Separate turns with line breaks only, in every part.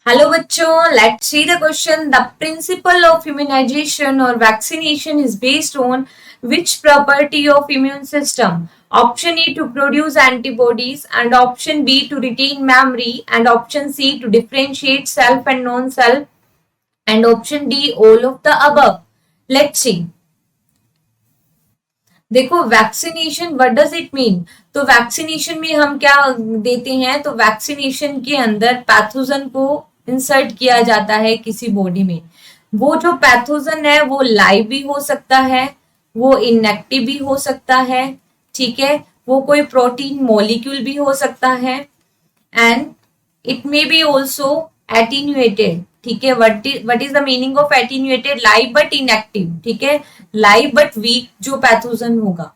Hello bachcho, let's see the question. The principle of immunization or vaccination is based on which property of immune system? Option A to produce antibodies and option B to retain memory and option C to differentiate self and non-self and option D all of the above. Let's see. देखो vaccination what does it mean. तो vaccination में हम क्या देते हैं, तो vaccination के अंदर पैथोजन को इंसर्ट किया जाता है किसी बॉडी में। वो जो पैथोजन है वो लाइव भी हो सकता है, वो इनएक्टिव भी हो सकता है, ठीक है, वो कोई प्रोटीन मॉलिक्यूल भी हो सकता है and it may be also attenuated. ठीक है, what is the meaning of attenuated? Live but inactive. ठीक है, लाइव बट वीक जो पैथोजन होगा।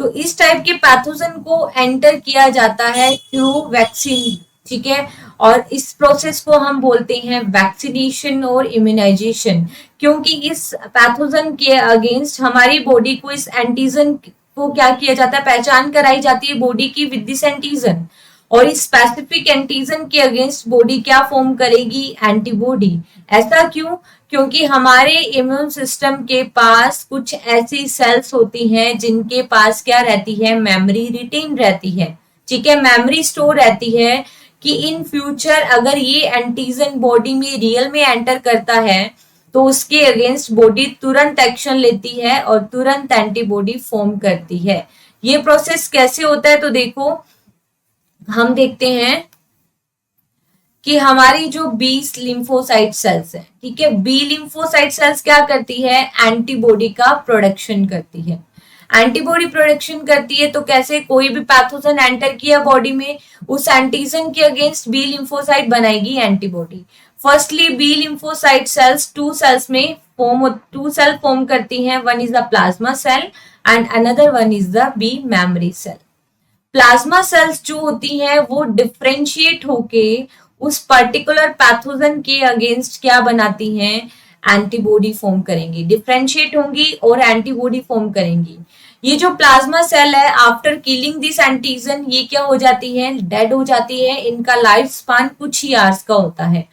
तो इस टाइप के पैथोजन को एंटर किया जाता है थ्रू वैक्सीन। ठीक है, और इस प्रोसेस को हम बोलते हैं वैक्सीनेशन और इम्यूनाइजेशन, क्योंकि इस पैथोजन के अगेंस्ट हमारी बॉडी को इस एंटीजन को क्या किया जाता है, पहचान कराई जाती है बॉडी की विद दिस एंटीजन, और इस स्पेसिफिक एंटीजन के अगेंस्ट बॉडी क्या फॉर्म करेगी, एंटीबॉडी। ऐसा क्यों? क्योंकि हमारे इम्यून सिस्टम के पास कुछ ऐसी सेल्स होती हैं जिनके पास क्या रहती है, मेमोरी रिटेन रहती है। ठीक है, मेमोरी स्टोर रहती है कि इन फ्यूचर अगर ये एंटीजन बॉडी में रियल में एंटर करता है तो उसके अगेंस्ट बॉडी तुरंत एक्शन लेती है और तुरंत एंटीबॉडी फॉर्म करती है। ये प्रोसेस कैसे होता है? तो देखो हम देखते हैं कि हमारी जो बी लिम्फोसाइट सेल्स है, ठीक है, बी लिम्फोसाइट सेल्स क्या करती है, एंटीबॉडी का प्रोडक्शन करती है। एंटीबॉडी प्रोडक्शन करती है तो कैसे, कोई भी पैथोजन एंटर किया बॉडी में, उस एंटीजन के अगेंस्ट बी लिम्फोसाइट बनाएगी antibody. Firstly B lymphocyte cells two cell form करती हैं। One is the plasma cell and another one is the B memory cell. Plasma cells जो होती हैं वो डिफरेंशिएट होके उस पर्टिकुलर पैथोजन के अगेंस्ट क्या बनाती हैं, एंटीबॉडी फॉर्म करेंगी, डिफरेंशिएट होंगी और एंटीबॉडी फॉर्म करेंगी। ये जो प्लाज्मा सेल है आफ्टर किलिंग दिस एंटीजन ये क्या हो जाती है, डेड हो जाती है। इनका लाइफ स्पान कुछ ही आवर्स का होता है।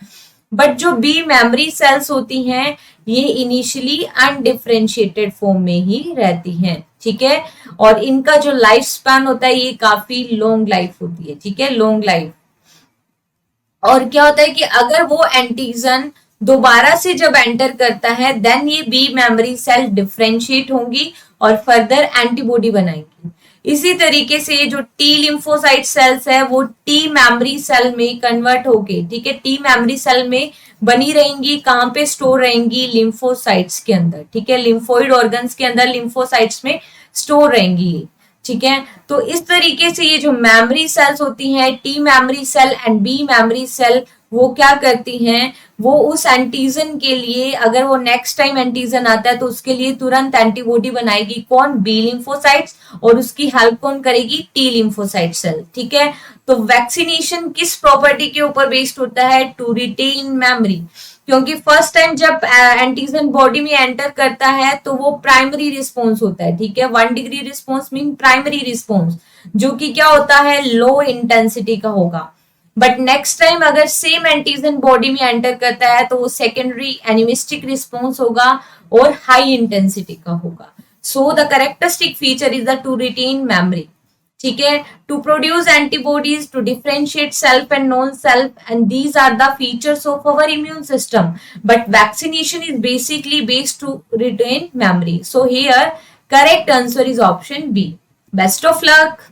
बट जो बी मेमोरी सेल्स होती हैं ये इनिशियली अनडिफरेंशिएटेड फॉर्म में ही रहती हैं। ठीक है, और इनका जो लाइफ स्पैन होता है ये काफी लॉन्ग लाइफ होती है। ठीक है, लॉन्ग लाइफ। और क्या होता है कि अगर वो एंटीजन दोबारा से जब एंटर करता है देन ये बी मेमोरी सेल डिफरेंशिएट होंगी और फर्दर एंटीबॉडी बनाएंगी। इसी तरीके से जो टी लिम्फोसाइट सेल्स है वो टी मेमोरी सेल में कन्वर्ट होके, ठीक है, टी मेमोरी सेल में बनी रहेंगी। कहां पे स्टोर रहेंगी, लिम्फोसाइट्स के अंदर। ठीक है, लिम्फोइड ऑर्गन्स के अंदर लिम्फोसाइट्स में स्टोर रहेंगी। ठीक है, तो इस तरीके से ये जो मेमोरी सेल्स होती हैं, T memory cell and B memory cell, वो क्या करती हैं, वो उस एंटीजन के लिए अगर वो नेक्स्ट टाइम एंटीजन आता है तो उसके लिए तुरंत एंटीबॉडी बनाएगी। कौन, बी लिम्फोसाइट्स, और उसकी हेल्प कौन करेगी, टी लिम्फोसाइट सेल। ठीक है, तो वैक्सीनेशन किस प्रॉपर्टी के ऊपर बेस्ड होता है, टू रिटेन मेमोरी। क्योंकि फर्स्ट टाइम जब एंटीजन बॉडी में एंटर करता है तो वो प्राइमरी रिस्पॉन्स होता है। ठीक है, 1 degree response mean primary response, जो कि क्या होता है, लो इंटेंसिटी का होगा। बट नेक्स्ट टाइम अगर सेम एंटीजन बॉडी में एंटर करता है तो वो सेकेंडरी एनिमिस्टिक रिस्पॉन्स होगा और हाई इंटेंसिटी का होगा। So the characteristic feature is the to retain memory. ठीक है, to produce antibodies, to differentiate self and non self, and these are the features of our immune system. But vaccination is basically based to retain memory. So here correct answer is option B. Best of luck.